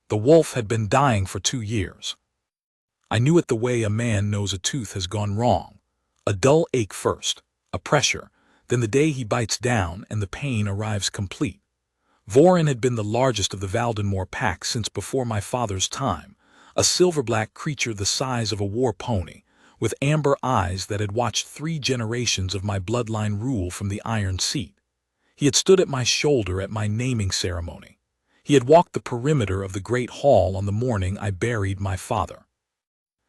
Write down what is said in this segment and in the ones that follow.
The wolf had been dying for 2 years. I knew it the way a man knows a tooth has gone wrong. A dull ache first, a pressure, then the day he bites down and the pain arrives complete. Voron had been the largest of the Valdenmoor pack since before my father's time, a silver-black creature the size of a war pony, with amber eyes that had watched 3 generations of my bloodline rule from the iron seat. He had stood at my shoulder at my naming ceremony. He had walked the perimeter of the great hall on the morning I buried my father.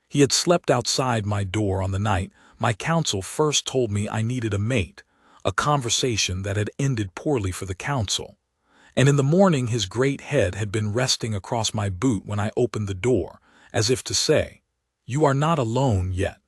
He had slept outside my door on the night my council first told me I needed a mate, a conversation that had ended poorly for the council. And in the morning his great head had been resting across my boot when I opened the door, as if to say, "You are not alone yet."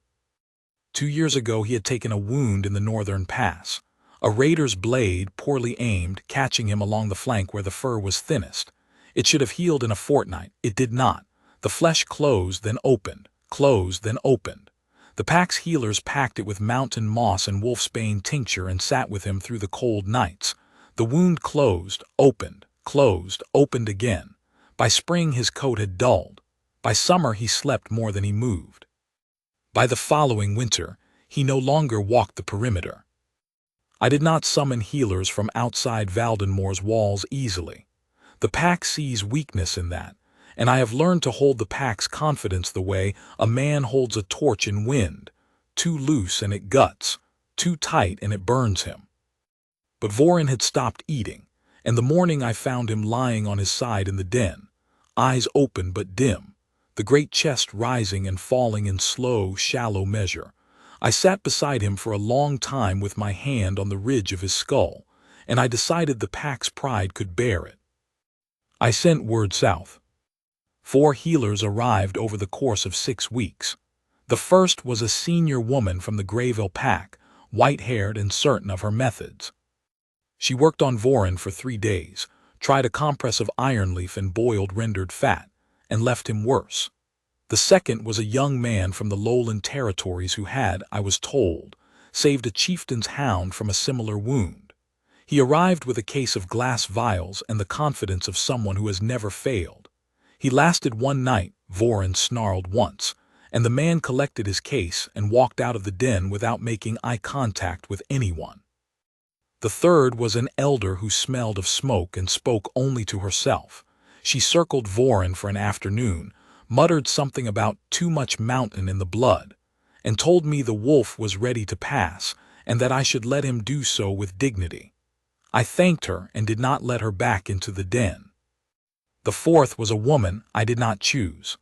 2 years ago he had taken a wound in the northern pass, a raider's blade, poorly aimed, catching him along the flank where the fur was thinnest. It should have healed in a fortnight. It did not. The flesh closed, then opened, closed, then opened. The pack's healers packed it with mountain moss and wolfsbane tincture and sat with him through the cold nights. The wound closed, opened again. By spring his coat had dulled. By summer he slept more than he moved. By the following winter, he no longer walked the perimeter. I did not summon healers from outside Valdenmoor's walls easily. The pack sees weakness in that, and I have learned to hold the pack's confidence the way a man holds a torch in wind, too loose and it guts, too tight and it burns him. But Voron had stopped eating, and the morning I found him lying on his side in the den, eyes open but dim, the great chest rising and falling in slow, shallow measure. I sat beside him for a long time with my hand on the ridge of his skull, and I decided the pack's pride could bear it. I sent word south. 4 healers arrived over the course of 6 weeks. The first was a senior woman from the Greyville pack, white-haired and certain of her methods. She worked on Voron for 3 days, tried a compress of iron leaf and boiled rendered fat, and left him worse. The second was a young man from the lowland territories who had, I was told, saved a chieftain's hound from a similar wound. He arrived with a case of glass vials and the confidence of someone who has never failed. He lasted 1 night, Voron snarled once, and the man collected his case and walked out of the den without making eye contact with anyone. The third was an elder who smelled of smoke and spoke only to herself. She circled Voron for an afternoon, muttered something about too much mountain in the blood, and told me the wolf was ready to pass and that I should let him do so with dignity. I thanked her and did not let her back into the den. The fourth was a woman I did not choose.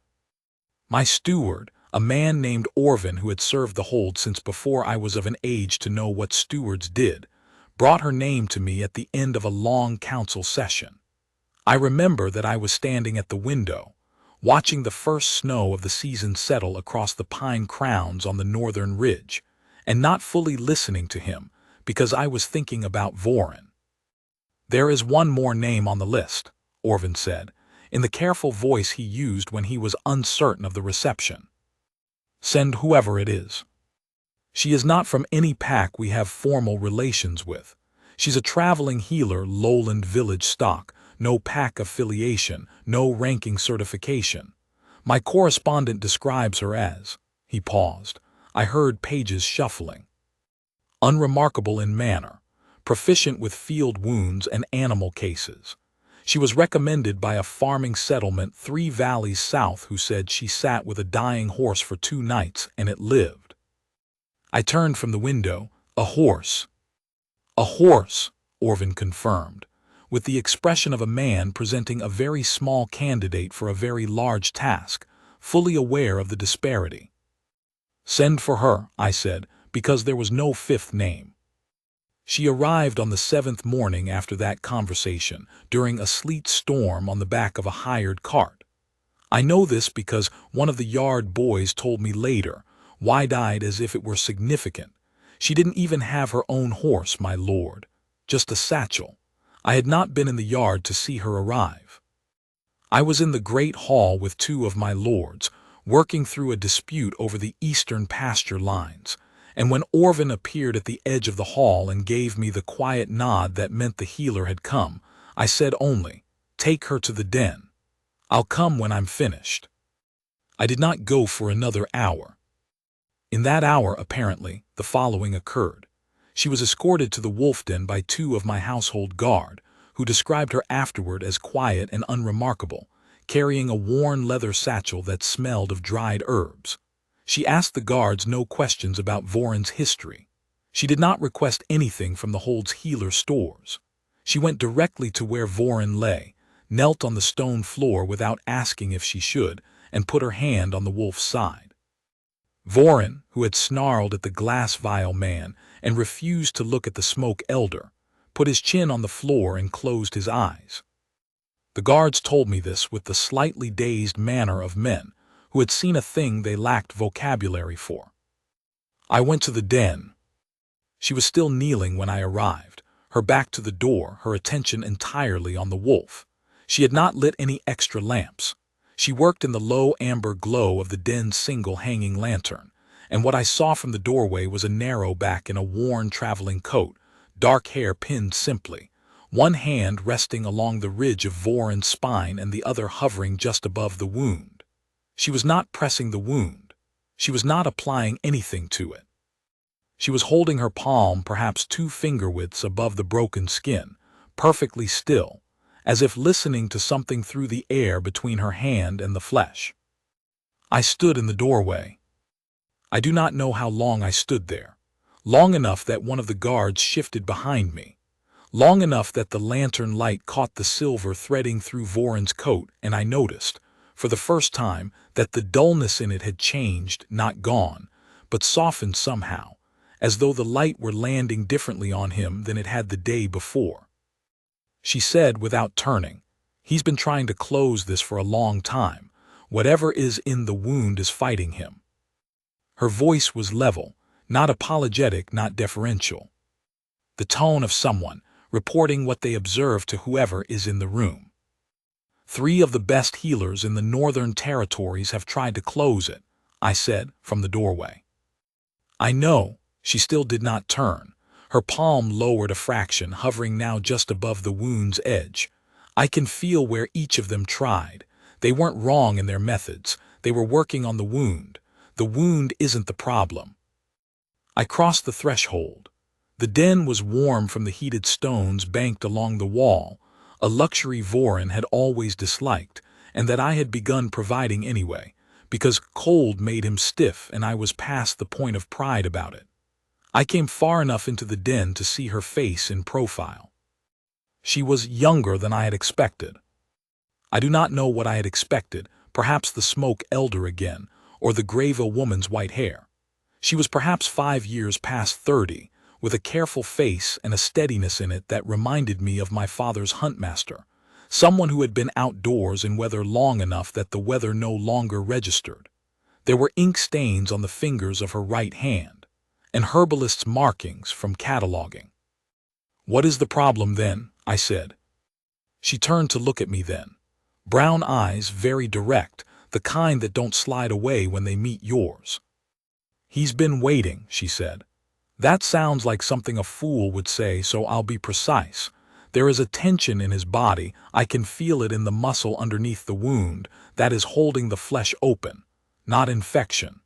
My steward, a man named Orvin who had served the hold since before I was of an age to know what stewards did, brought her name to me at the end of a long council session. I remember that I was standing at the window, watching the first snow of the season settle across the pine crowns on the northern ridge, and not fully listening to him because I was thinking about Voron. "There is one more name on the list," Orvin said, in the careful voice he used when he was uncertain of the reception. "Send whoever it is. She is not from any pack we have formal relations with. She's a traveling healer, lowland village stock, no pack affiliation, no ranking certification. My correspondent describes her as," he paused. I heard pages shuffling. "Unremarkable in manner, proficient with field wounds and animal cases. She was recommended by a farming settlement 3 valleys south who said she sat with a dying horse for 2 nights and it lived." I turned from the window. "A horse." "A horse," Orvin confirmed, with the expression of a man presenting a very small candidate for a very large task, fully aware of the disparity. "Send for her," I said, because there was no 5th name. She arrived on the 7th morning after that conversation, during a sleet storm on the back of a hired cart. I know this because one of the yard boys told me later, wide-eyed as if it were significant. She didn't even have her own horse, my lord, just a satchel. I had not been in the yard to see her arrive. I was in the great hall with 2 of my lords, working through a dispute over the eastern pasture lines, and when Orvin appeared at the edge of the hall and gave me the quiet nod that meant the healer had come, I said only, "Take her to the den." I'll come when I'm finished. I did not go for another hour. In that hour, apparently, the following occurred. She was escorted to the wolf den by two of my household guard, who described her afterward as quiet and unremarkable, carrying a worn leather satchel that smelled of dried herbs. She asked the guards no questions about Voron's history. She did not request anything from the hold's healer stores. She went directly to where Voron lay, knelt on the stone floor without asking if she should, and put her hand on the wolf's side. Voron, who had snarled at the glass vial man and refused to look at the smoke elder, put his chin on the floor and closed his eyes. The guards told me this with the slightly dazed manner of men who had seen a thing they lacked vocabulary for. I went to the den. She was still kneeling when I arrived, her back to the door, her attention entirely on the wolf. She had not lit any extra lamps. She worked in the low amber glow of the den's single hanging lantern, and what I saw from the doorway was a narrow back in a worn traveling coat, dark hair pinned simply, one hand resting along the ridge of Voron's spine and the other hovering just above the wound. She was not pressing the wound. She was not applying anything to it. She was holding her palm perhaps 2 finger widths above the broken skin, perfectly still, as if listening to something through the air between her hand and the flesh. I stood in the doorway. I do not know how long I stood there. Long enough that one of the guards shifted behind me. Long enough that the lantern light caught the silver threading through Voron's coat, and I noticed, for the first time, that the dullness in it had changed, not gone, but softened somehow, as though the light were landing differently on him than it had the day before. She said without turning, "He's been trying to close this for a long time. Whatever is in the wound is fighting him." Her voice was level, not apologetic, not deferential. The tone of someone reporting what they observe to whoever is in the room. 3 of the best healers in the Northern Territories have tried to close it, I said from the doorway. I know. She still did not turn. Her palm lowered a fraction, hovering now just above the wound's edge. I can feel where each of them tried. They weren't wrong in their methods. They were working on the wound. The wound isn't the problem. I crossed the threshold. The den was warm from the heated stones banked along the wall, a luxury Voron had always disliked, and that I had begun providing anyway, because cold made him stiff and I was past the point of pride about it. I came far enough into the den to see her face in profile. She was younger than I had expected. I do not know what I had expected, perhaps the smoke elder again, or the Grava woman's white hair. She was perhaps 5 years past 30, with a careful face and a steadiness in it that reminded me of my father's huntmaster, someone who had been outdoors in weather long enough that the weather no longer registered. There were ink stains on the fingers of her right hand, and herbalist's markings from cataloging. "What is the problem then?" I said. She turned to look at me then. Brown eyes, very direct, the kind that don't slide away when they meet yours. "He's been waiting," she said. "That sounds like something a fool would say, so I'll be precise. There is a tension in his body, I can feel it in the muscle underneath the wound, that is holding the flesh open. Not infection.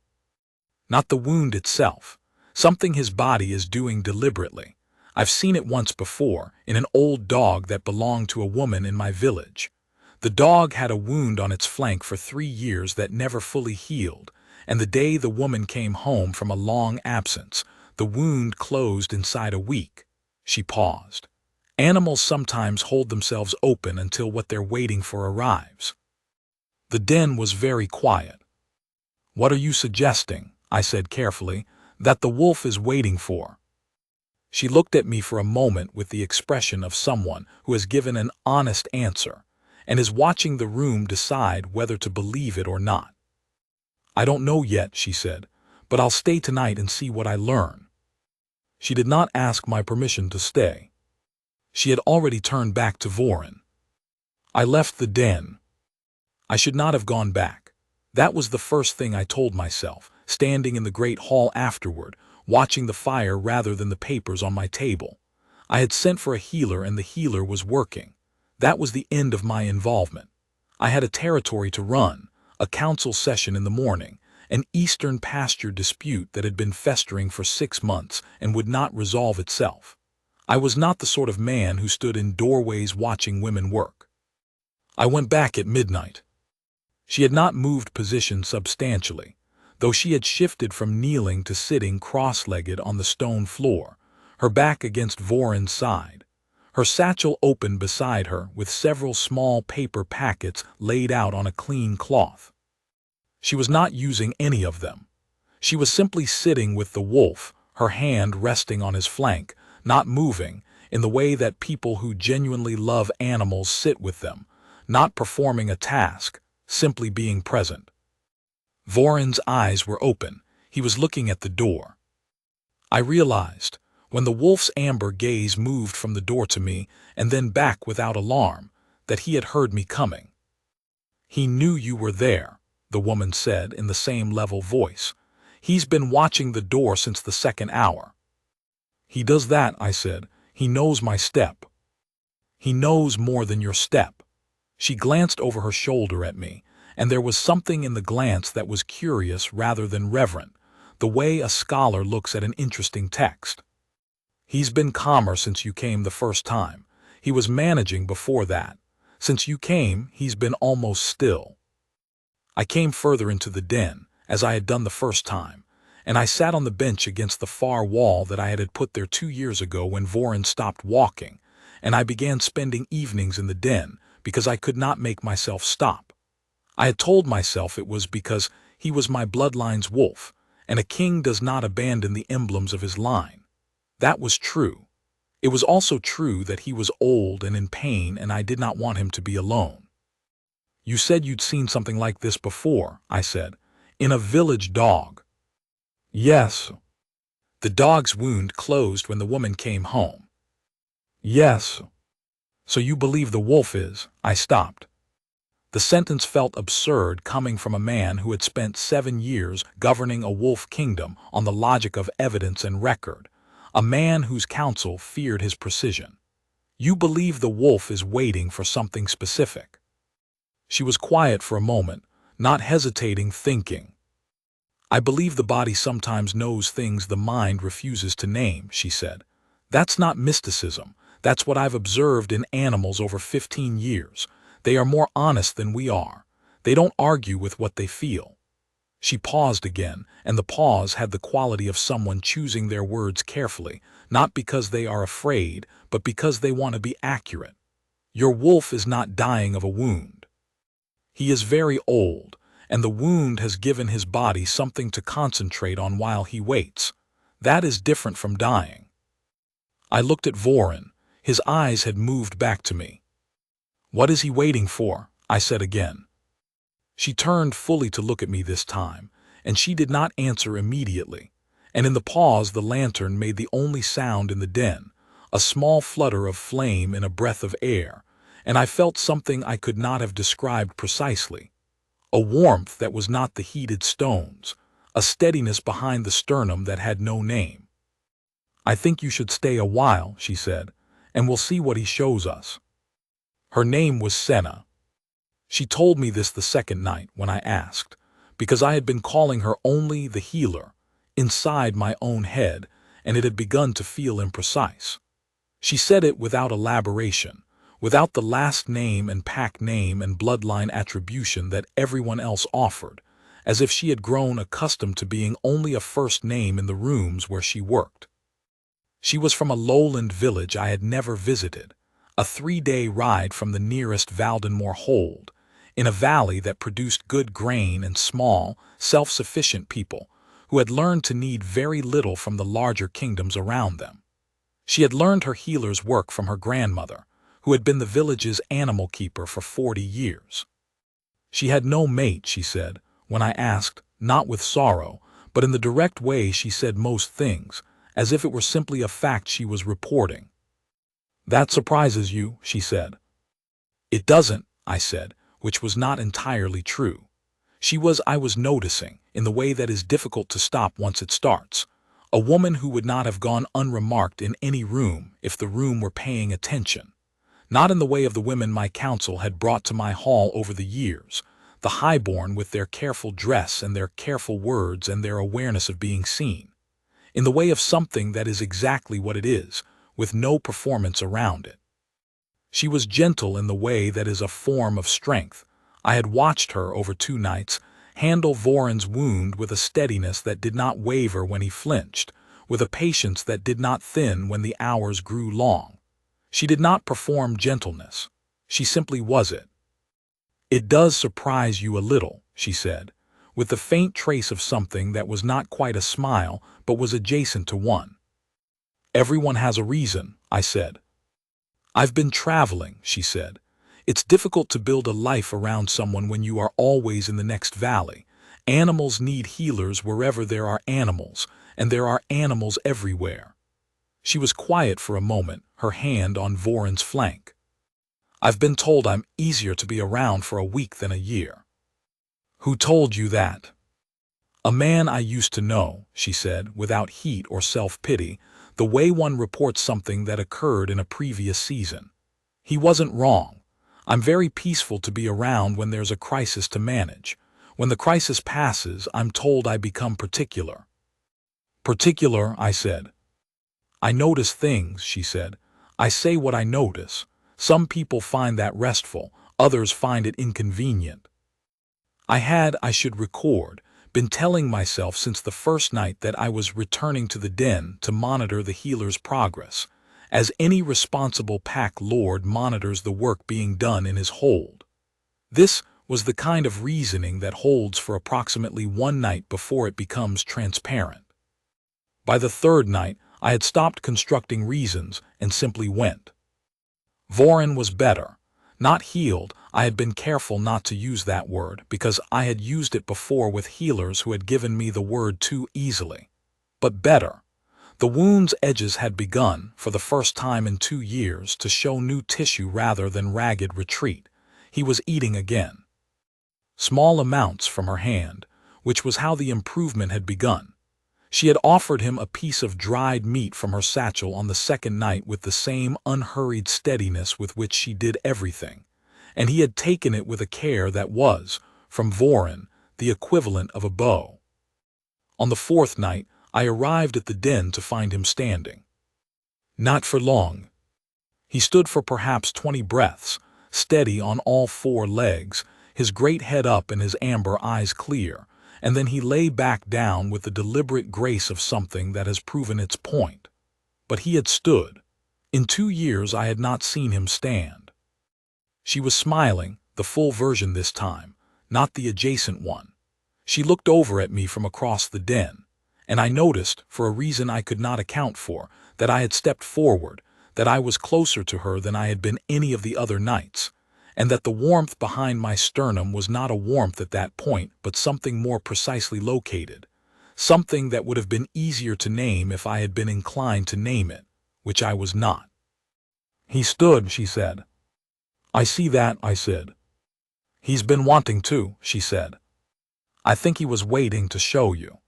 Not the wound itself. Something his body is doing deliberately. I've seen it once before, in an old dog that belonged to a woman in my village. The dog had a wound on its flank for 3 years that never fully healed, and the day the woman came home from a long absence, the wound closed inside a week." She paused. "Animals sometimes hold themselves open until what they're waiting for arrives." The den was very quiet. "What are you suggesting?" I said carefully. "That the wolf is waiting for?" She looked at me for a moment with the expression of someone who has given an honest answer and is watching the room decide whether to believe it or not. "I don't know yet," she said, "but I'll stay tonight and see what I learn." She did not ask my permission to stay. She had already turned back to Voron. I left the den. I should not have gone back. That was the first thing I told myself, standing in the great hall afterward, watching the fire rather than the papers on my table. I had sent for a healer and the healer was working. That was the end of my involvement. I had a territory to run, a council session in the morning, an eastern pasture dispute that had been festering for 6 months and would not resolve itself. I was not the sort of man who stood in doorways watching women work. I went back at midnight. She had not moved position substantially, though she had shifted from kneeling to sitting cross-legged on the stone floor, her back against Voron's side, her satchel open beside her with several small paper packets laid out on a clean cloth. She was not using any of them. She was simply sitting with the wolf, her hand resting on his flank, not moving, in the way that people who genuinely love animals sit with them, not performing a task, simply being present. Voron's eyes were open. He was looking at the door. I realized, when the wolf's amber gaze moved from the door to me and then back without alarm, that he had heard me coming. "He knew you were there," the woman said in the same level voice. "He's been watching the door since the second hour." "He does that," I said. "He knows my step." "He knows more than your step." She glanced over her shoulder at me, and there was something in the glance that was curious rather than reverent, the way a scholar looks at an interesting text. "He's been calmer since you came the first time. He was managing before that. Since you came, he's been almost still." I came further into the den, as I had done the first time, and I sat on the bench against the far wall that I had put there 2 years ago when Voron stopped walking, and I began spending evenings in the den because I could not make myself stop. I had told myself it was because he was my bloodline's wolf, and a king does not abandon the emblems of his line. That was true. It was also true that he was old and in pain, and I did not want him to be alone. "You said you'd seen something like this before," I said. "In a village dog." "Yes." "The dog's wound closed when the woman came home." "Yes." "So you believe the wolf is—" I stopped. The sentence felt absurd coming from a man who had spent 7 years governing a wolf kingdom on the logic of evidence and record, a man whose counsel feared his precision. "You believe the wolf is waiting for something specific." She was quiet for a moment, not hesitating, thinking. "I believe the body sometimes knows things the mind refuses to name," she said. "That's not mysticism. That's what I've observed in animals over 15 years. They are more honest than we are. They don't argue with what they feel." She paused again, and the pause had the quality of someone choosing their words carefully, not because they are afraid, but because they want to be accurate. "Your wolf is not dying of a wound. He is very old, and the wound has given his body something to concentrate on while he waits. That is different from dying." I looked at Voron. His eyes had moved back to me. "What is he waiting for?" I said again. She turned fully to look at me this time, and she did not answer immediately, and in the pause the lantern made the only sound in the den, a small flutter of flame in a breath of air, and I felt something I could not have described precisely. A warmth that was not the heated stones, a steadiness behind the sternum that had no name. "I think you should stay a while," she said, "and we'll see what he shows us." Her name was Senna. She told me this the second night when I asked, because I had been calling her only the healer, inside my own head, and it had begun to feel imprecise. She said it without elaboration, without the last name and pack name and bloodline attribution that everyone else offered, as if she had grown accustomed to being only a first name in the rooms where she worked. She was from a lowland village I had never visited, a 3-day ride from the nearest Valdenmoor hold, in a valley that produced good grain and small, self-sufficient people who had learned to need very little from the larger kingdoms around them. She had learned her healer's work from her grandmother, who had been the village's animal keeper for 40 years. She had no mate, she said, when I asked, not with sorrow, but in the direct way she said most things, as if it were simply a fact she was reporting. "That surprises you," she said. "It doesn't," I said, which was not entirely true. She was, I was noticing, in the way that is difficult to stop once it starts, a woman who would not have gone unremarked in any room if the room were paying attention. Not in the way of the women my counsel had brought to my hall over the years, the highborn with their careful dress and their careful words and their awareness of being seen. In the way of something that is exactly what it is, with no performance around it. She was gentle in the way that is a form of strength. I had watched her over 2 nights handle Voron's wound with a steadiness that did not waver when he flinched, with a patience that did not thin when the hours grew long. She did not perform gentleness. She simply was it. "It does surprise you a little," she said, with the faint trace of something that was not quite a smile but was adjacent to one. "Everyone has a reason," I said. "I've been traveling," she said. "It's difficult to build a life around someone when you are always in the next valley. Animals need healers wherever there are animals, and there are animals everywhere." She was quiet for a moment, her hand on Voron's flank. "I've been told I'm easier to be around for a week than a year." "Who told you that?" "A man I used to know," she said, without heat or self-pity, the way one reports something that occurred in a previous season. "He wasn't wrong. I'm very peaceful to be around when there's a crisis to manage. When the crisis passes, I'm told I become particular." "Particular," I said. "I notice things," she said. "I say what I notice. Some people find that restful, others find it inconvenient." I should record, been telling myself since the first night that I was returning to the den to monitor the healer's progress, as any responsible pack lord monitors the work being done in his hold. This was the kind of reasoning that holds for approximately 1 night before it becomes transparent. By the 3rd night, I had stopped constructing reasons and simply went. Voron was better. Not healed. I had been careful not to use that word because I had used it before with healers who had given me the word too easily. But better. The wound's edges had begun, for the first time in 2 years, to show new tissue rather than ragged retreat. He was eating again. Small amounts from her hand, which was how the improvement had begun. She had offered him a piece of dried meat from her satchel on the 2nd night with the same unhurried steadiness with which she did everything, and he had taken it with a care that was, from Voron, the equivalent of a bow. On the 4th night, I arrived at the den to find him standing. Not for long. He stood for perhaps 20 breaths, steady on all 4 legs, his great head up and his amber eyes clear, and then he lay back down with the deliberate grace of something that has proven its point. But he had stood. In 2 years I had not seen him stand. She was smiling, the full version this time, not the adjacent one. She looked over at me from across the den, and I noticed, for a reason I could not account for, that I had stepped forward, that I was closer to her than I had been any of the other nights, and that the warmth behind my sternum was not a warmth at that point but something more precisely located, something that would have been easier to name if I had been inclined to name it, which I was not. "He stood," she said. "I see that," I said. "He's been wanting to," she said. "I think he was waiting to show you."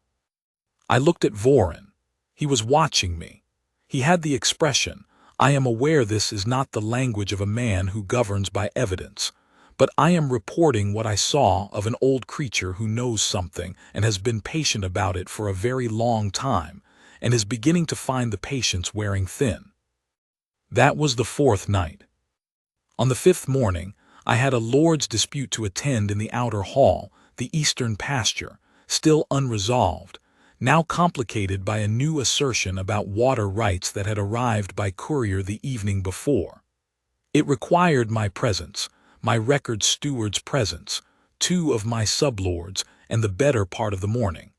I looked at Voron. He was watching me. He had the expression, "I am aware this is not the language of a man who governs by evidence, but I am reporting what I saw of an old creature who knows something and has been patient about it for a very long time and is beginning to find the patience wearing thin." That was the 4th night. On the 5th morning, I had a lord's dispute to attend in the outer hall, the eastern pasture, still unresolved, now complicated by a new assertion about water rights that had arrived by courier the evening before. It required my presence, my record steward's presence, 2 of my sublords, and the better part of the morning.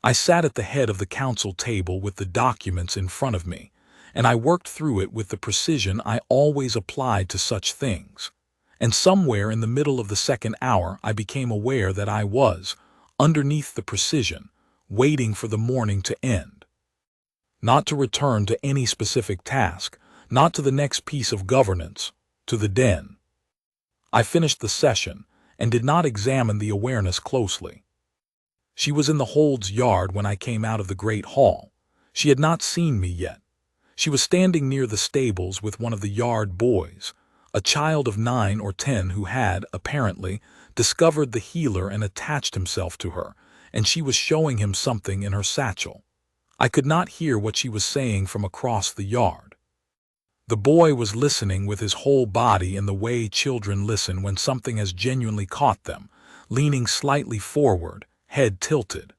I sat at the head of the council table with the documents in front of me, and I worked through it with the precision I always applied to such things. And somewhere in the middle of the 2nd hour I became aware that I was, underneath the precision, waiting for the morning to end. Not to return to any specific task, not to the next piece of governance, to the den. I finished the session, and did not examine the awareness closely. She was in the hold's yard when I came out of the great hall. She had not seen me yet. She was standing near the stables with one of the yard boys, a child of 9 or 10 who had, apparently, discovered the healer and attached himself to her, and she was showing him something in her satchel. I could not hear what she was saying from across the yard. The boy was listening with his whole body in the way children listen when something has genuinely caught them, leaning slightly forward, head tilted.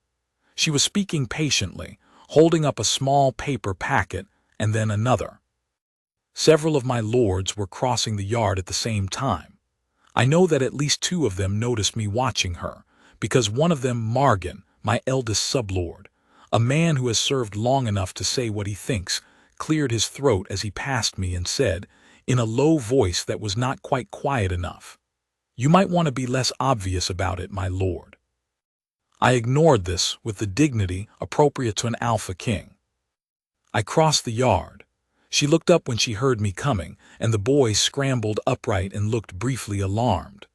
She was speaking patiently, holding up a small paper packet and then another. Several of my lords were crossing the yard at the same time. I know that at least 2 of them noticed me watching her, because one of them, Margan, my eldest sublord, a man who has served long enough to say what he thinks, cleared his throat as he passed me and said, in a low voice that was not quite quiet enough, "You might want to be less obvious about it, my lord." I ignored this with the dignity appropriate to an alpha king. I crossed the yard. She looked up when she heard me coming, and the boy scrambled upright and looked briefly alarmed.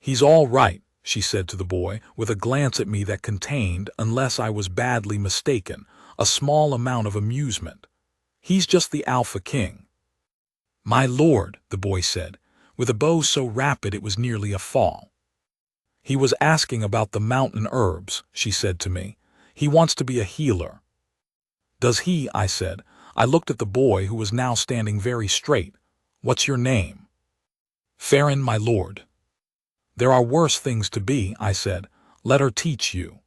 "He's all right," she said to the boy, with a glance at me that contained, unless I was badly mistaken, a small amount of amusement. "He's just the alpha king." "My lord," the boy said, with a bow so rapid it was nearly a fall. "He was asking about the mountain herbs," she said to me. "He wants to be a healer." "Does he?" I said. I looked at the boy, who was now standing very straight. "What's your name?" "Farron, my lord." "There are worse things to be," I said. "Let her teach you."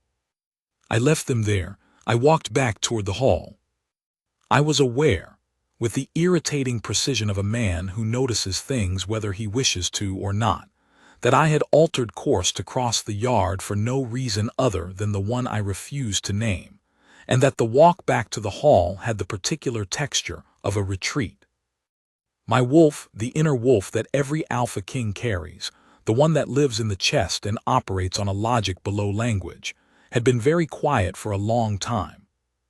I left them there. I walked back toward the hall. I was aware, with the irritating precision of a man who notices things whether he wishes to or not, that I had altered course to cross the yard for no reason other than the one I refused to name, and that the walk back to the hall had the particular texture of a retreat. My wolf, the inner wolf that every alpha king carries, the one that lives in the chest and operates on a logic below language, had been very quiet for a long time.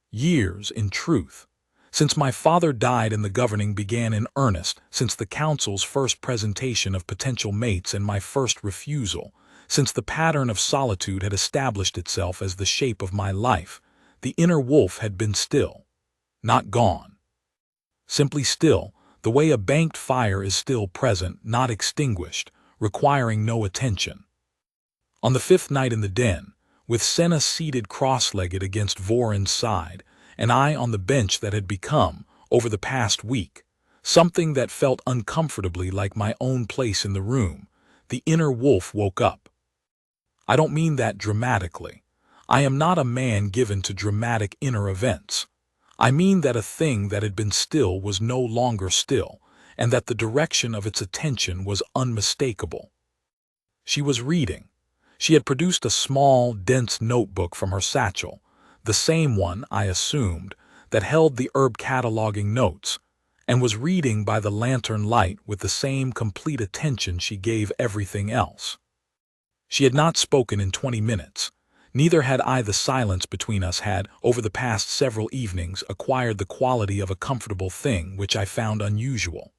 Years, in truth. Since my father died and the governing began in earnest, since the council's first presentation of potential mates and my first refusal, since the pattern of solitude had established itself as the shape of my life, the inner wolf had been still. Not gone. Simply still, the way a banked fire is still present, not extinguished, requiring no attention. On the 5th night in the den, with Senna seated cross-legged against Voron's side, and I on the bench that had become, over the past week, something that felt uncomfortably like my own place in the room, the inner wolf woke up. I don't mean that dramatically. I am not a man given to dramatic inner events. I mean that a thing that had been still was no longer still, and that the direction of its attention was unmistakable. She was reading. She had produced a small, dense notebook from her satchel, the same one, I assumed, that held the herb cataloging notes, and was reading by the lantern light with the same complete attention she gave everything else. She had not spoken in 20 minutes. Neither had I. The silence between us had, over the past several evenings, acquired the quality of a comfortable thing, which I found unusual.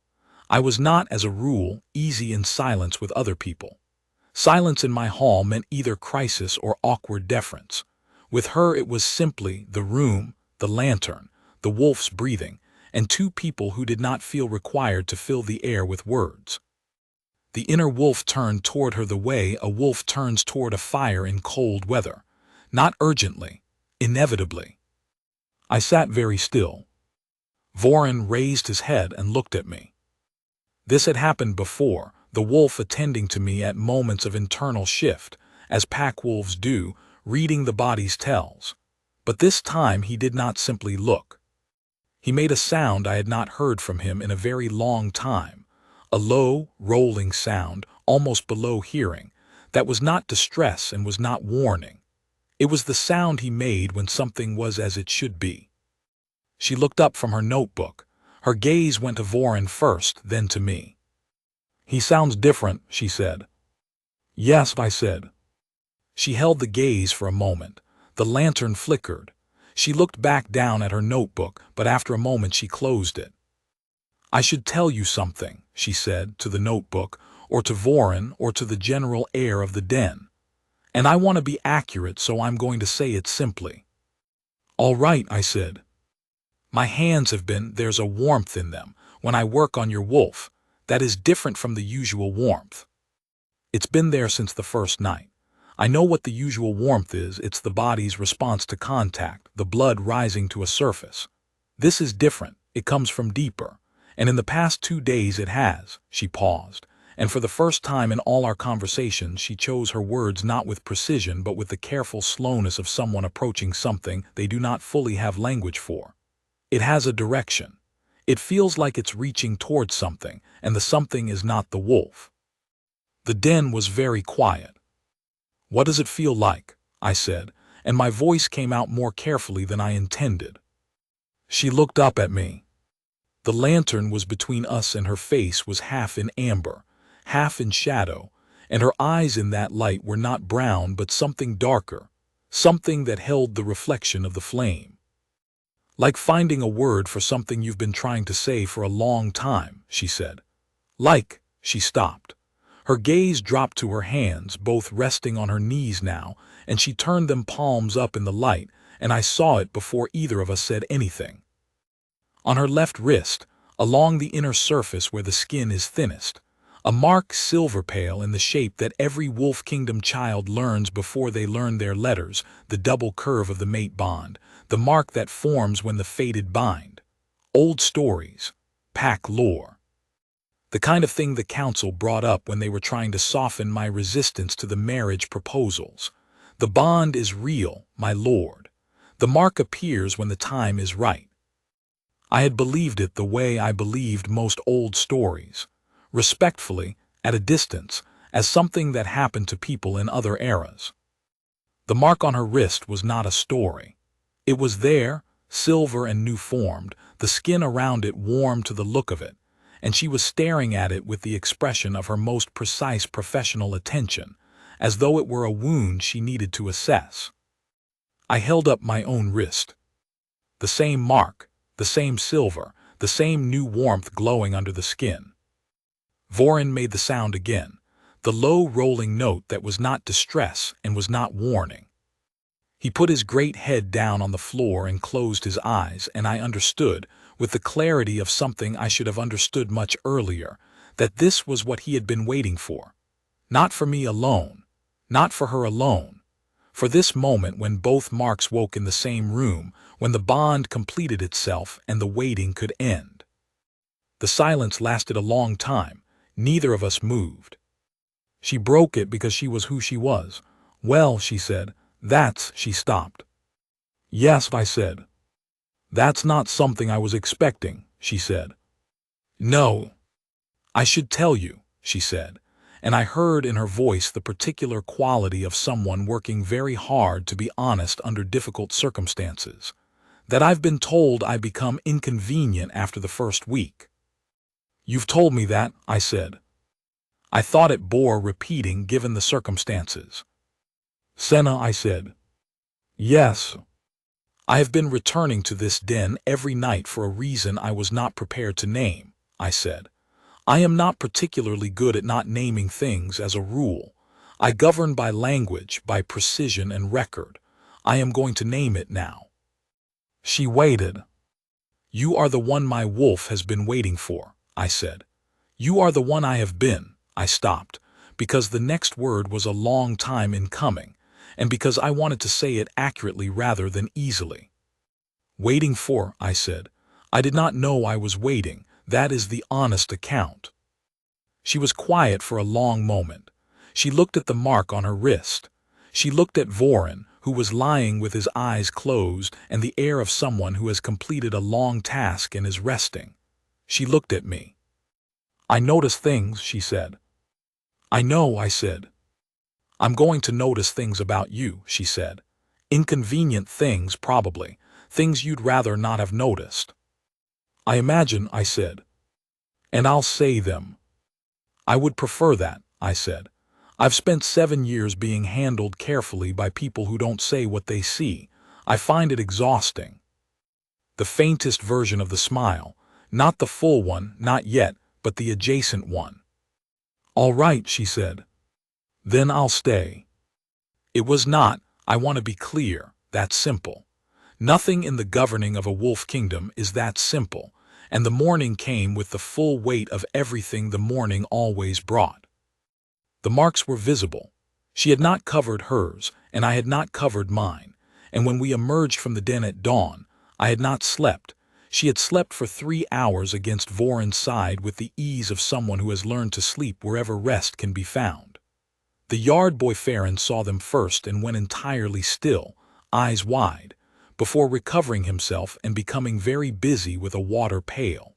I was not, as a rule, easy in silence with other people. Silence in my hall meant either crisis or awkward deference. With her it was simply the room, the lantern, the wolf's breathing, and 2 people who did not feel required to fill the air with words. The inner wolf turned toward her the way a wolf turns toward a fire in cold weather. Not urgently, inevitably. I sat very still. Voron raised his head and looked at me. This had happened before, the wolf attending to me at moments of internal shift, as pack wolves do, reading the body's tells. But this time he did not simply look. He made a sound I had not heard from him in a very long time, a low, rolling sound, almost below hearing, that was not distress and was not warning. It was the sound he made when something was as it should be. She looked up from her notebook. Her gaze went to Voron first, then to me. "He sounds different," she said. "Yes," I said. She held the gaze for a moment. The lantern flickered. She looked back down at her notebook, but after a moment she closed it. "I should tell you something," she said, to the notebook, or to Voron, or to the general air of the den. "And I want to be accurate, so I'm going to say it simply." "All right," I said. My hands have been, there's a warmth in them when I work on your wolf that is different from the usual warmth. It's been there since the first night. I know what the usual warmth is. It's the body's response to contact, the blood rising to a surface. This is different. It comes from deeper. And in the past 2 days it has. She paused. And for the first time in all our conversations, she chose her words not with precision but with the careful slowness of someone approaching something they do not fully have language for. It has a direction. It feels like it's reaching towards something, and the something is not the wolf. The den was very quiet. "What does it feel like?" I said, and my voice came out more carefully than I intended. She looked up at me. The lantern was between us and her face was half in amber, half in shadow, and her eyes in that light were not brown but something darker, something that held the reflection of the flame. "Like finding a word for something you've been trying to say for a long time," she said. "Like," she stopped. Her gaze dropped to her hands, both resting on her knees now, and she turned them palms up in the light, and I saw it before either of us said anything. On her left wrist, along the inner surface where the skin is thinnest, a mark silver pale in the shape that every Wolf Kingdom child learns before they learn their letters, the double curve of the mate bond, the mark that forms when the fated bind. Old stories, pack lore. The kind of thing the council brought up when they were trying to soften my resistance to the marriage proposals. The bond is real, my lord. The mark appears when the time is right. I had believed it the way I believed most old stories, respectfully, at a distance, as something that happened to people in other eras. The mark on her wrist was not a story. It was there, silver and new-formed, the skin around it warm to the look of it, and she was staring at it with the expression of her most precise professional attention, as though it were a wound she needed to assess. I held up my own wrist. The same mark, the same silver, the same new warmth glowing under the skin. Vorin made the sound again, the low rolling note that was not distress and was not warning. He put his great head down on the floor and closed his eyes, and I understood, with the clarity of something I should have understood much earlier, that this was what he had been waiting for. Not for me alone, not for her alone. For this moment when both marks woke in the same room, when the bond completed itself and the waiting could end. The silence lasted a long time. Neither of us moved. She broke it because she was who she was. "Well," she said, "that's—" She stopped. "Yes," I said. "That's not something I was expecting," she said. "No. I should tell you," she said, and I heard in her voice the particular quality of someone working very hard to be honest under difficult circumstances, "that I've been told I become inconvenient after the first week." "You've told me that," I said. I thought it bore repeating given the circumstances. "Senna," I said. "Yes. I have been returning to this den every night for a reason I was not prepared to name," I said. "I am not particularly good at not naming things as a rule. I govern by language, by precision and record. I am going to name it now." She waited. "You are the one my wolf has been waiting for," I said. "You are the one I have been." I stopped, because the next word was a long time in coming, and because I wanted to say it accurately rather than easily. "Waiting for," I said. "I did not know I was waiting. That is the honest account." She was quiet for a long moment. She looked at the mark on her wrist. She looked at Vorin, who was lying with his eyes closed and the air of someone who has completed a long task and is resting. She looked at me. "I notice things," she said. "I know," I said. "I'm going to notice things about you," she said. "Inconvenient things, probably. Things you'd rather not have noticed." "I imagine," I said. "And I'll say them." "I would prefer that," I said. "I've spent 7 years being handled carefully by people who don't say what they see. I find it exhausting." The faintest version of the smile, not the full one, not yet, but the adjacent one. "All right," she said. "Then I'll stay." It was not, I want to be clear, that simple. Nothing in the governing of a wolf kingdom is that simple, and the morning came with the full weight of everything the morning always brought. The marks were visible. She had not covered hers, and I had not covered mine, and when we emerged from the den at dawn, I had not slept. She had slept for 3 hours against Voron's side with the ease of someone who has learned to sleep wherever rest can be found. The yard boy Farron saw them first and went entirely still, eyes wide, before recovering himself and becoming very busy with a water pail.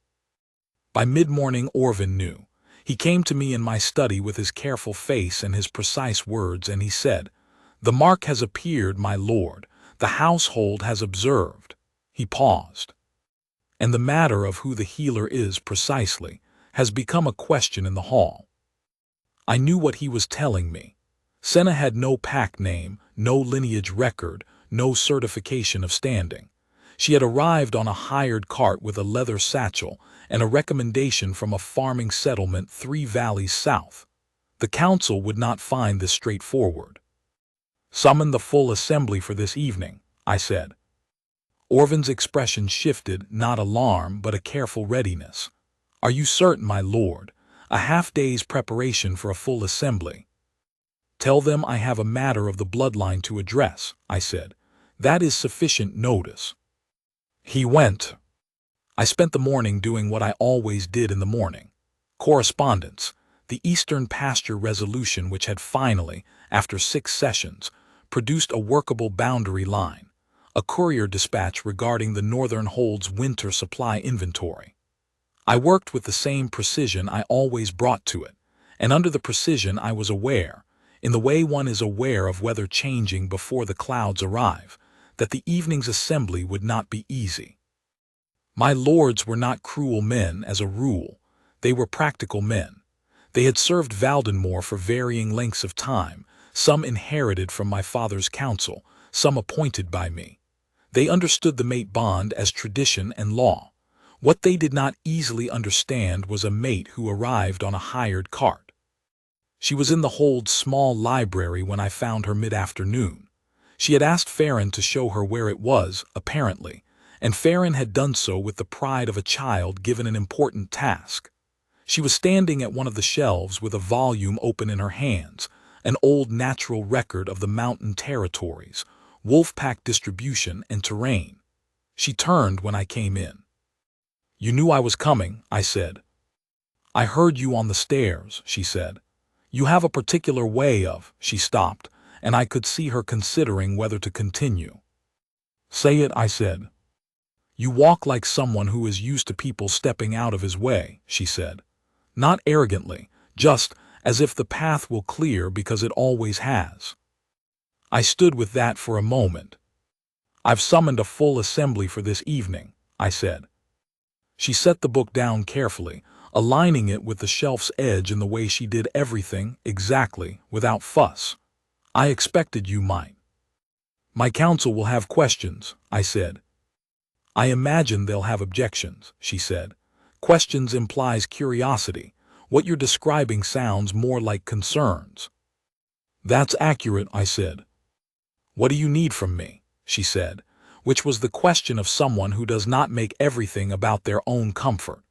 By mid-morning Orvin knew. He came to me in my study with his careful face and his precise words, and he said, "The mark has appeared, my lord. The household has observed." He paused. "And the matter of who the healer is precisely has become a question in the hall." I knew what he was telling me. Senna had no pack name, no lineage record, no certification of standing. She had arrived on a hired cart with a leather satchel and a recommendation from a farming settlement 3 valleys south. The council would not find this straightforward. "Summon the full assembly for this evening," I said. Orvin's expression shifted, not alarm, but a careful readiness. "Are you certain, my lord? A half-day's preparation for a full assembly." "Tell them I have a matter of the bloodline to address," I said. "That is sufficient notice." He went. I spent the morning doing what I always did in the morning. Correspondence, the Eastern Pasture Resolution, which had finally, after 6 sessions, produced a workable boundary line, a courier dispatch regarding the Northern Hold's winter supply inventory. I worked with the same precision I always brought to it, and under the precision I was aware, in the way one is aware of weather changing before the clouds arrive, that the evening's assembly would not be easy. My lords were not cruel men as a rule. They were practical men. They had served Valdenmoor for varying lengths of time, some inherited from my father's council, some appointed by me. They understood the mate bond as tradition and law. What they did not easily understand was a mate who arrived on a hired cart. She was in the Hold's small library when I found her mid-afternoon. She had asked Farron to show her where it was, apparently, and Farron had done so with the pride of a child given an important task. She was standing at one of the shelves with a volume open in her hands, an old natural record of the mountain territories, wolf pack distribution and terrain. She turned when I came in. "You knew I was coming," I said. "I heard you on the stairs," she said. "You have a particular way of—" She stopped, and I could see her considering whether to continue. "Say it," I said. "You walk like someone who is used to people stepping out of his way," she said. "Not arrogantly, just as if the path will clear because it always has." I stood with that for a moment. "I've summoned a full assembly for this evening," I said. She set the book down carefully, aligning it with the shelf's edge in the way she did everything exactly, without fuss. "I expected you might." "My council will have questions," I said. "I imagine they'll have objections," she said. "Questions implies curiosity. What you're describing sounds more like concerns." "That's accurate," I said. "What do you need from me?" she said, which was the question of someone who does not make everything about their own comfort.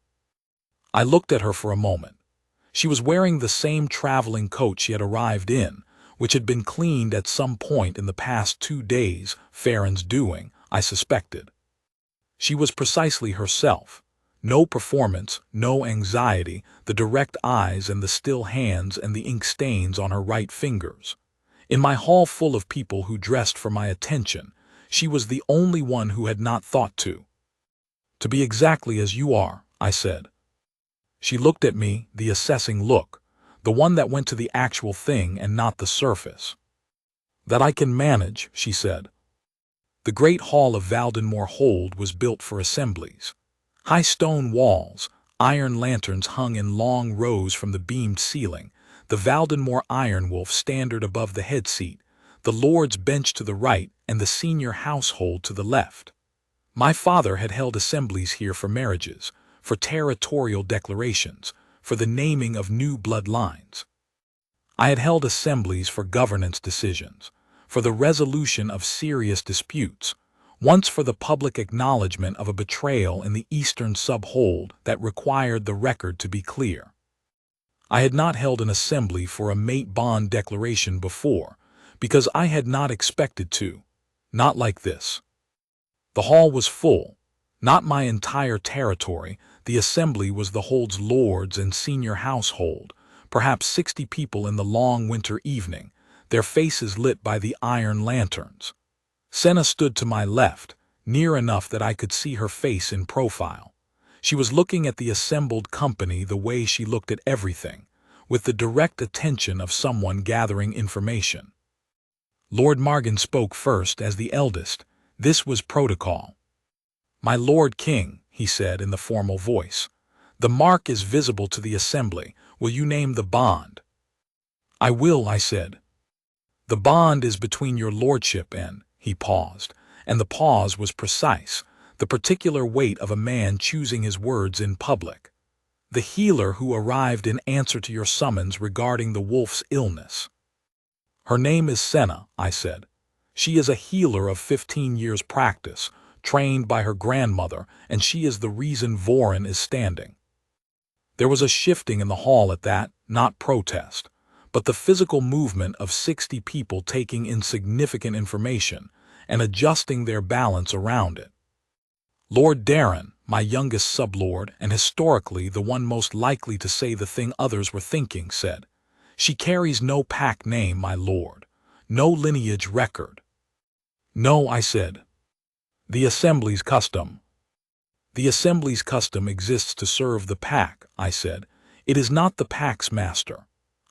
I looked at her for a moment. She was wearing the same traveling coat she had arrived in, which had been cleaned at some point in the past 2 days, Farron's doing, I suspected. She was precisely herself. No performance, no anxiety, the direct eyes and the still hands and the ink stains on her right fingers. In my hall full of people who dressed for my attention, she was the only one who had not thought to. "To be exactly as you are," I said. She looked at me, the assessing look, the one that went to the actual thing and not the surface. "That I can manage," she said. The great hall of Valdenmoor Hold was built for assemblies. High stone walls, iron lanterns hung in long rows from the beamed ceiling, the Valdenmoor Iron Wolf standard above the head seat, the Lord's bench to the right and the senior household to the left. My father had held assemblies here for marriages, for territorial declarations, for the naming of new bloodlines. I had held assemblies for governance decisions, for the resolution of serious disputes, once for the public acknowledgement of a betrayal in the Eastern Subhold that required the record to be clear. I had not held an assembly for a mate bond declaration before, because I had not expected to, not like this. The hall was full, not my entire territory. The assembly was the hold's lords and senior household, perhaps 60 people in the long winter evening, their faces lit by the iron lanterns. Senna stood to my left, near enough that I could see her face in profile. She was looking at the assembled company the way she looked at everything, with the direct attention of someone gathering information. Lord Margan spoke first as the eldest. This was protocol. "My Lord King," he said in the formal voice, "the mark is visible to the assembly. Will you name the bond?" "I will," I said. "The bond is between your lordship and—" He paused, and the pause was precise, the particular weight of a man choosing his words in public. "The healer who arrived in answer to your summons regarding the wolf's illness." "Her name is Senna," I said. "She is a healer of 15 years' practice, trained by her grandmother, and she is the reason Vorin is standing." There was a shifting in the hall at that, not protest, but the physical movement of 60 people taking in significant information and adjusting their balance around it. Lord Darren, my youngest sublord and historically the one most likely to say the thing others were thinking, said, "She carries no pack name, my lord, no lineage record." "No," I said. "The Assembly's custom." "The Assembly's custom exists to serve the pack," I said. "It is not the pack's master."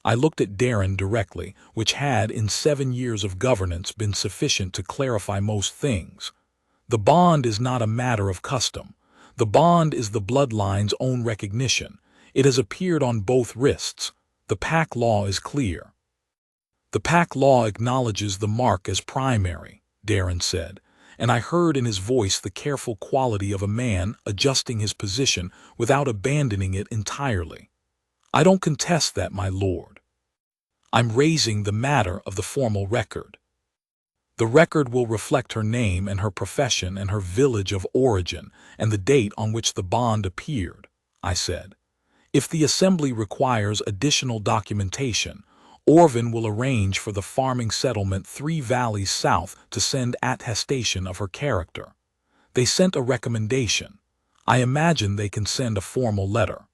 I looked at Darren directly, which had, in 7 years of governance, been sufficient to clarify most things. The bond is not a matter of custom. The bond is the bloodline's own recognition. It has appeared on both wrists. The pack law is clear. "The pack law acknowledges the mark as primary," Darren said, and I heard in his voice the careful quality of a man adjusting his position without abandoning it entirely. "I don't contest that, my lord. I'm raising the matter of the formal record. The record will reflect her name and her profession and her village of origin and the date on which the bond appeared," I said. "If the assembly requires additional documentation, Orvin will arrange for the farming settlement 3 valleys south to send attestation of her character. They sent a recommendation. I imagine they can send a formal letter."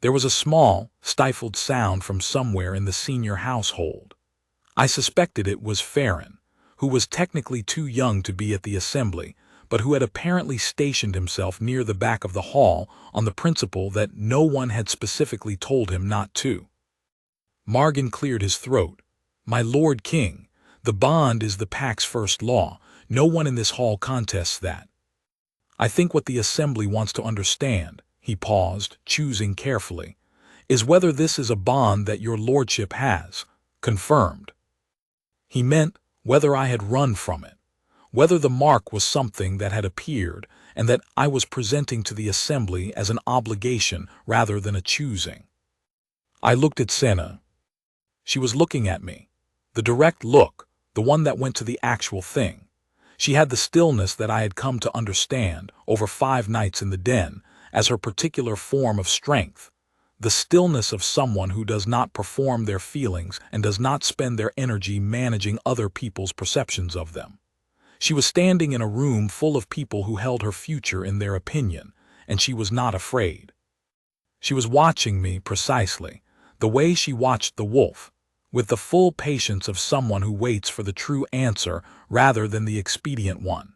There was a small, stifled sound from somewhere in the senior household. I suspected it was Farron, who was technically too young to be at the assembly, but who had apparently stationed himself near the back of the hall on the principle that no one had specifically told him not to. Margan cleared his throat. "My Lord King, the bond is the pack's first law. No one in this hall contests that. I think what the assembly wants to understand," he paused, choosing carefully, "is whether this is a bond that your lordship has confirmed." He meant whether I had run from it, whether the mark was something that had appeared and that I was presenting to the assembly as an obligation rather than a choosing. I looked at Senna. She was looking at me, the direct look, the one that went to the actual thing. She had the stillness that I had come to understand, over 5 nights in the den, as her particular form of strength, the stillness of someone who does not perform their feelings and does not spend their energy managing other people's perceptions of them. She was standing in a room full of people who held her future in their opinion, and she was not afraid. She was watching me precisely, the way she watched the wolf, with the full patience of someone who waits for the true answer rather than the expedient one.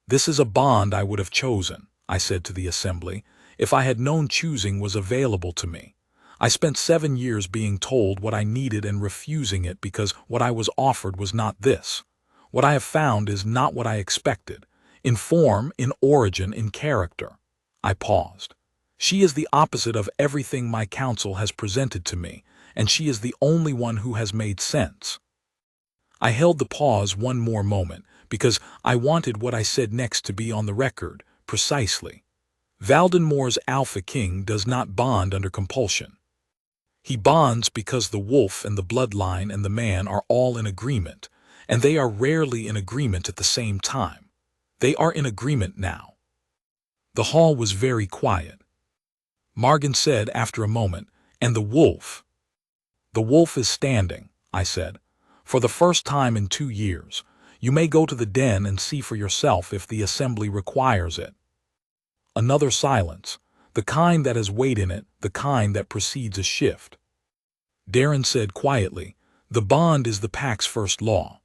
"This is a bond I would have chosen," I said to the assembly, "if I had known choosing was available to me. I spent 7 years being told what I needed and refusing it because what I was offered was not this. What I have found is not what I expected, in form, in origin, in character." I paused. "She is the opposite of everything my counsel has presented to me, and she is the only one who has made sense." I held the pause one more moment, because I wanted what I said next to be on the record, precisely. Valdenmore's Alpha King does not bond under compulsion. He bonds because the wolf and the bloodline and the man are all in agreement, and they are rarely in agreement at the same time. They are in agreement now. The hall was very quiet. Morgan said after a moment, "And the wolf?" "The wolf is standing," I said. "For the first time in 2 years. You may go to the den and see for yourself if the assembly requires it." Another silence, the kind that has weight in it, the kind that precedes a shift. Darren said quietly, "The bond is the pack's first law."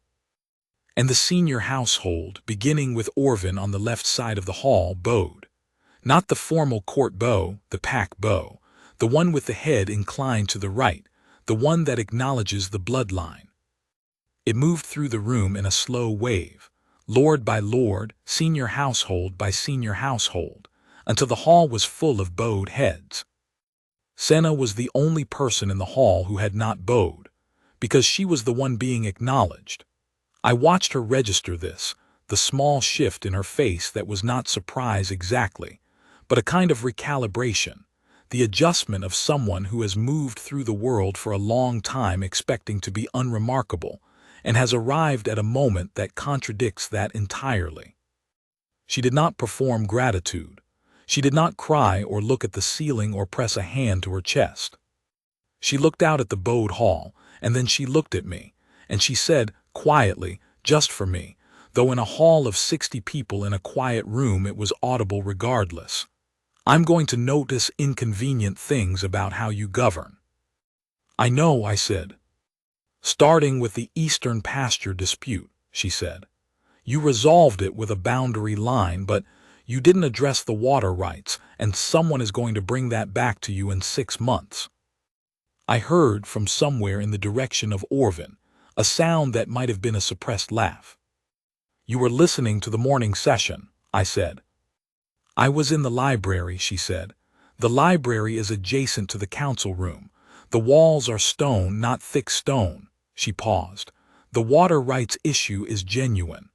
And the senior household, beginning with Orvin on the left side of the hall, bowed. Not the formal court bow, the pack bow, the one with the head inclined to the right, the one that acknowledges the bloodline. It moved through the room in a slow wave, lord by lord, senior household by senior household, until the hall was full of bowed heads. Senna was the only person in the hall who had not bowed, because she was the one being acknowledged. I watched her register this, the small shift in her face that was not surprise exactly, but a kind of recalibration, the adjustment of someone who has moved through the world for a long time expecting to be unremarkable, and has arrived at a moment that contradicts that entirely. She did not perform gratitude. She did not cry or look at the ceiling or press a hand to her chest. She looked out at the bowed hall, and then she looked at me, and she said, quietly, just for me, though in a hall of 60 people in a quiet room it was audible regardless, "I'm going to notice inconvenient things about how you govern." "I know," I said. "Starting with the Eastern pasture dispute," she said. "You resolved it with a boundary line, but you didn't address the water rights, and someone is going to bring that back to you in 6 months." I heard from somewhere in the direction of Orvin a sound that might have been a suppressed laugh. "You were listening to the morning session," I said. "I was in the library," she said. "The library is adjacent to the council room. The walls are stone, not thick stone." She paused. "The water rights issue is genuine.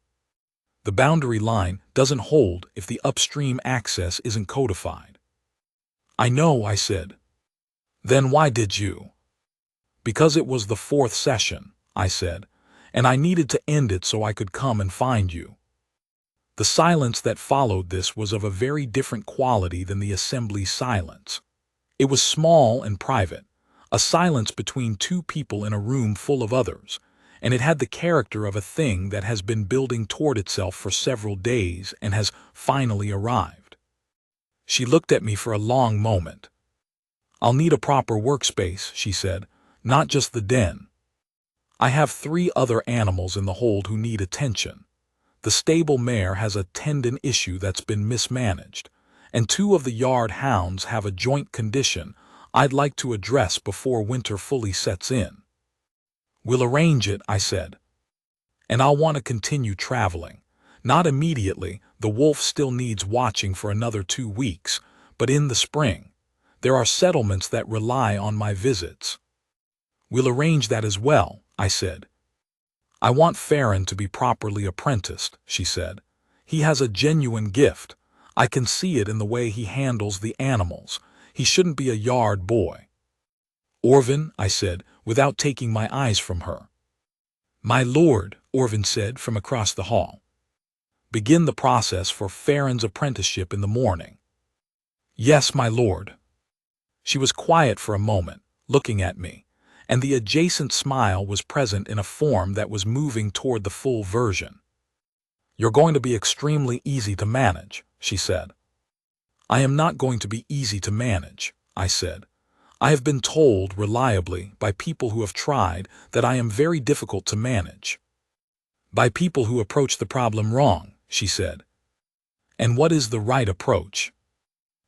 The boundary line doesn't hold if the upstream access isn't codified." "I know," I said. "Then why did you?" "Because it was the 4th session," I said, "and I needed to end it so I could come and find you." The silence that followed this was of a very different quality than the assembly's silence. It was small and private, a silence between 2 people in a room full of others, and it had the character of a thing that has been building toward itself for several days and has finally arrived. She looked at me for a long moment. "I'll need a proper workspace," she said, "not just the den. I have 3 other animals in the hold who need attention. The stable mare has a tendon issue that's been mismanaged, and 2 of the yard hounds have a joint condition I'd like to address before winter fully sets in." "We'll arrange it," I said. "And I'll want to continue traveling. Not immediately, the wolf still needs watching for another 2 weeks, but in the spring. There are settlements that rely on my visits." "We'll arrange that as well," I said. "I want Farron to be properly apprenticed," she said. "He has a genuine gift. I can see it in the way he handles the animals. He shouldn't be a yard boy." "Orvin," I said, without taking my eyes from her. "My lord," Orvin said from across the hall. "Begin the process for Farron's apprenticeship in the morning." "Yes, my lord." She was quiet for a moment, looking at me, and the adjacent smile was present in a form that was moving toward the full version. "You're going to be extremely easy to manage," she said. "I am not going to be easy to manage," I said. "I have been told reliably by people who have tried that I am very difficult to manage." "By people who approach the problem wrong," she said. "And what is the right approach?"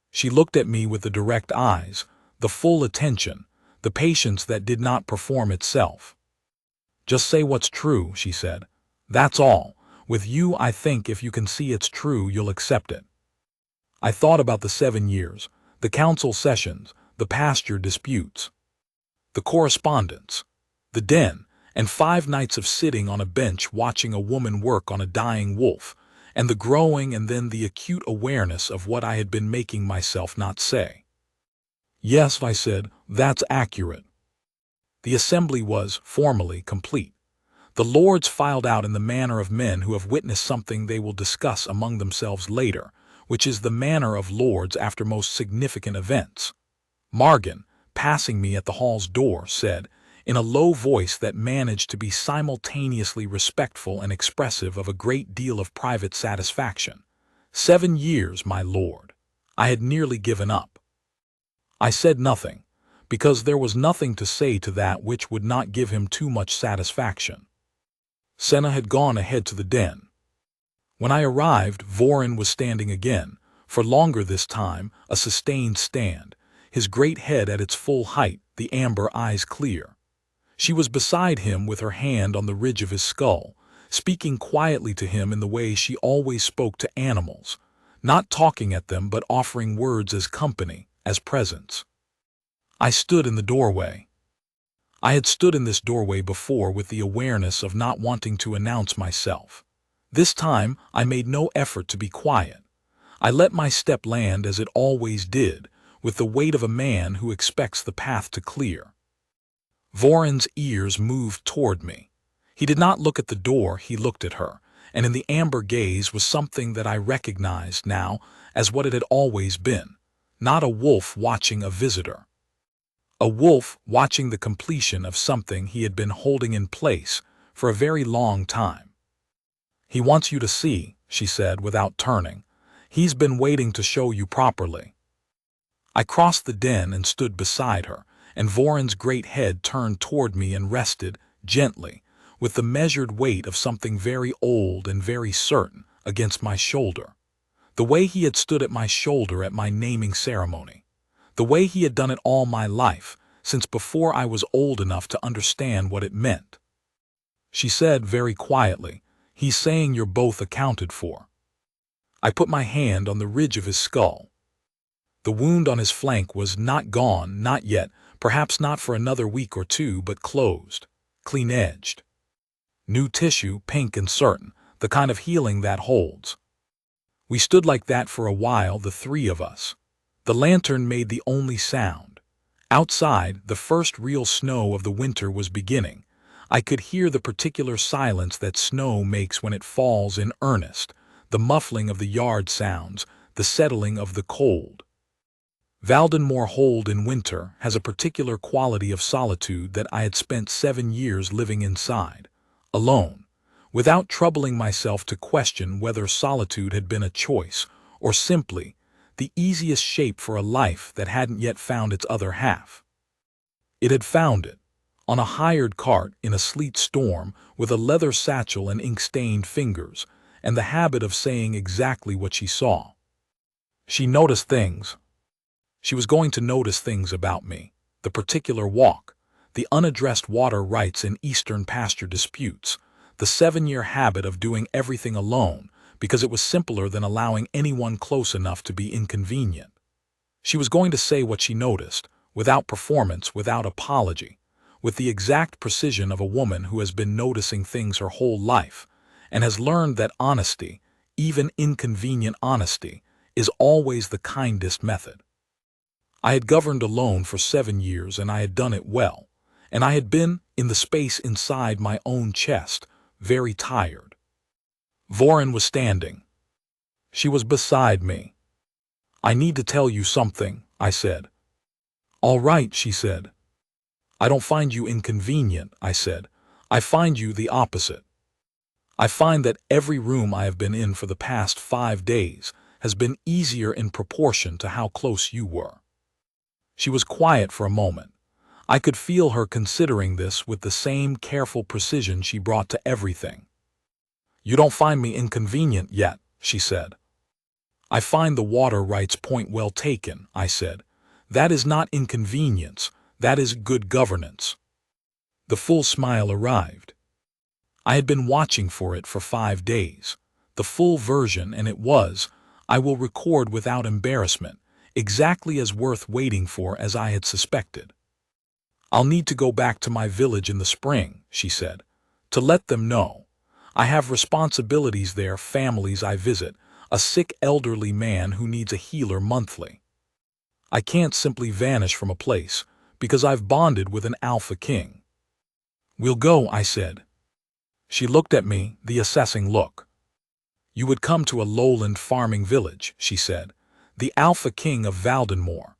She looked at me with the direct eyes, the full attention, the patience that did not perform itself. "Just say what's true," she said. "That's all. With you, I think if you can see it's true, you'll accept it." I thought about the 7 years, the council sessions, the pasture disputes, the correspondence, the den, and 5 nights of sitting on a bench watching a woman work on a dying wolf, and the growing and then the acute awareness of what I had been making myself not say. "Yes," I said, "that's accurate." The assembly was, formally, complete. The lords filed out in the manner of men who have witnessed something they will discuss among themselves later, which is the manner of lords after most significant events. Margan, passing me at the hall's door, said, in a low voice that managed to be simultaneously respectful and expressive of a great deal of private satisfaction, 7 years, my lord. I had nearly given up. I said nothing, because there was nothing to say to that which would not give him too much satisfaction. Senna had gone ahead to the den. When I arrived, Vorin was standing again, for longer this time, a sustained stand, his great head at its full height, the amber eyes clear. She was beside him with her hand on the ridge of his skull, speaking quietly to him in the way she always spoke to animals, not talking at them but offering words as company, as presents. I stood in the doorway. I had stood in this doorway before with the awareness of not wanting to announce myself. This time I made no effort to be quiet. I let my step land as it always did, with the weight of a man who expects the path to clear. Vorin's ears moved toward me. He did not look at the door, he looked at her, and in the amber gaze was something that I recognized now as what it had always been, not a wolf watching a visitor. A wolf watching the completion of something he had been holding in place for a very long time. He wants you to see, she said without turning. He's been waiting to show you properly. I crossed the den and stood beside her, and Vorin's great head turned toward me and rested, gently, with the measured weight of something very old and very certain, against my shoulder. The way he had stood at my shoulder at my naming ceremony. The way he had done it all my life, since before I was old enough to understand what it meant. She said very quietly, "He's saying you're both accounted for." I put my hand on the ridge of his skull. The wound on his flank was not gone, not yet, perhaps not for another week or two, but closed, clean-edged. New tissue, pink and certain, the kind of healing that holds. We stood like that for a while, the three of us. The lantern made the only sound. Outside, the first real snow of the winter was beginning. I could hear the particular silence that snow makes when it falls in earnest, the muffling of the yard sounds, the settling of the cold. Valdenmoor Hold in winter has a particular quality of solitude that I had spent 7 years living inside, alone, without troubling myself to question whether solitude had been a choice or simply the easiest shape for a life that hadn't yet found its other half. It had found it, on a hired cart in a sleet storm with a leather satchel and ink-stained fingers, and the habit of saying exactly what she saw. She noticed things. She was going to notice things about me, the particular walk, the unaddressed water rights in eastern pasture disputes, the 7-year habit of doing everything alone, because it was simpler than allowing anyone close enough to be inconvenient. She was going to say what she noticed, without performance, without apology, with the exact precision of a woman who has been noticing things her whole life, and has learned that honesty, even inconvenient honesty, is always the kindest method. I had governed alone for 7 years, and I had done it well, and I had been, in the space inside my own chest, very tired. Vorin was standing. She was beside me. "I need to tell you something," I said. "All right," she said. "I don't find you inconvenient," I said. "I find you the opposite. I find that every room I have been in for the past 5 days has been easier in proportion to how close you were." She was quiet for a moment. I could feel her considering this with the same careful precision she brought to everything. "You don't find me inconvenient yet," she said. "I find the water rights point well taken," I said. "That is not inconvenience, that is good governance." The full smile arrived. I had been watching for it for 5 days. The full version, and it was, I will record without embarrassment, exactly as worth waiting for as I had suspected. "I'll need to go back to my village in the spring," she said, "to let them know. I have responsibilities there, families I visit, a sick elderly man who needs a healer monthly. I can't simply vanish from a place, because I've bonded with an alpha king." "We'll go," I said. She looked at me, the assessing look. You would come to a lowland farming village, she said. The Alpha King of Valdenmoor.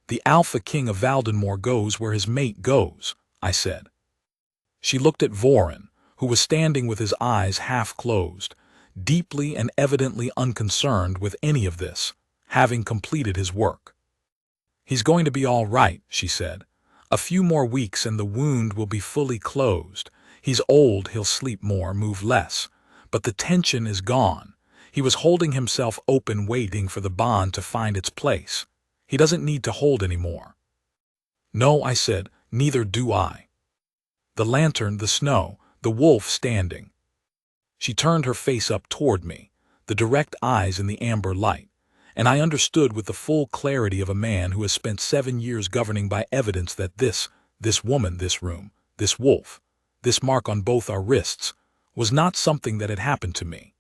The Alpha King of Valdenmoor goes where his mate goes, I said. She looked at Vorin, who was standing with his eyes half closed, deeply and evidently unconcerned with any of this, having completed his work. He's going to be all right, she said. A few more weeks and the wound will be fully closed. He's old, he'll sleep more, move less. But the tension is gone. He was holding himself open, waiting for the bond to find its place. He doesn't need to hold any more. No, I said, neither do I. The lantern, the snow, the wolf standing. She turned her face up toward me, the direct eyes in the amber light, and I understood with the full clarity of a man who has spent 7 years governing by evidence that this woman, this room, this wolf, this mark on both our wrists, was not something that had happened to me.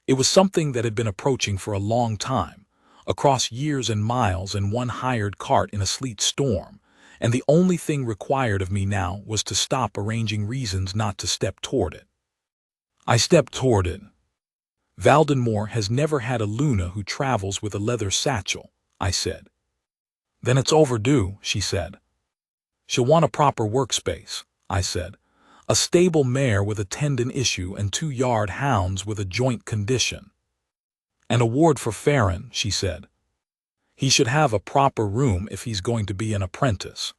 It was something that had been approaching for a long time, across years and miles in one hired cart in a sleet storm, and the only thing required of me now was to stop arranging reasons not to step toward it. I stepped toward it. Valdenmoor has never had a Luna who travels with a leather satchel, I said. Then it's overdue, she said. She'll want a proper workspace, I said. A stable mare with a tendon issue and 2-yard hounds with a joint condition. An award for Farron, she said. He should have a proper room if he's going to be an apprentice.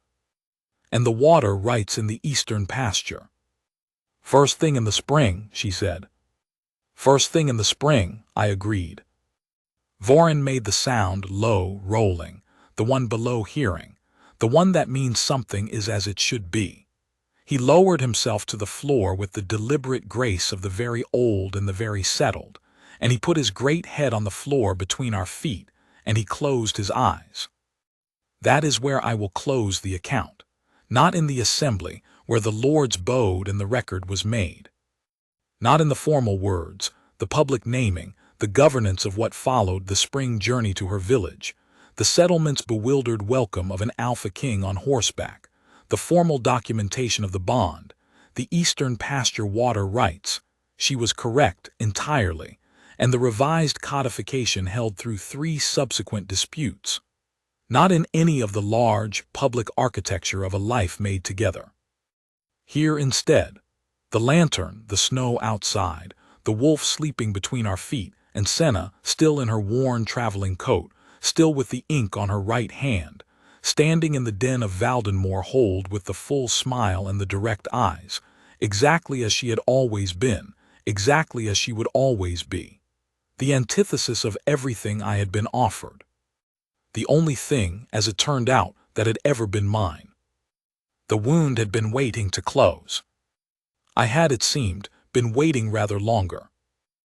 And the water rights in the eastern pasture. First thing in the spring, she said. First thing in the spring, I agreed. Vorin made the sound low, rolling, the one below hearing, the one that means something is as it should be. He lowered himself to the floor with the deliberate grace of the very old and the very settled, and he put his great head on the floor between our feet, and he closed his eyes. That is where I will close the account, not in the assembly where the Lords bowed and the record was made. Not in the formal words, the public naming, the governance of what followed the spring journey to her village, the settlement's bewildered welcome of an Alpha King on horseback, the formal documentation of the bond, the eastern pasture water rights. She was correct entirely, and the revised codification held through 3 subsequent disputes. Not in any of the large, public architecture of a life made together. Here instead, the lantern, the snow outside, the wolf sleeping between our feet, and Senna, still in her worn traveling coat, still with the ink on her right hand, standing in the den of Valdenmoor Hold with the full smile and the direct eyes, exactly as she had always been, exactly as she would always be. The antithesis of everything I had been offered. The only thing, as it turned out, that had ever been mine. The wound had been waiting to close. I had, it seemed, been waiting rather longer.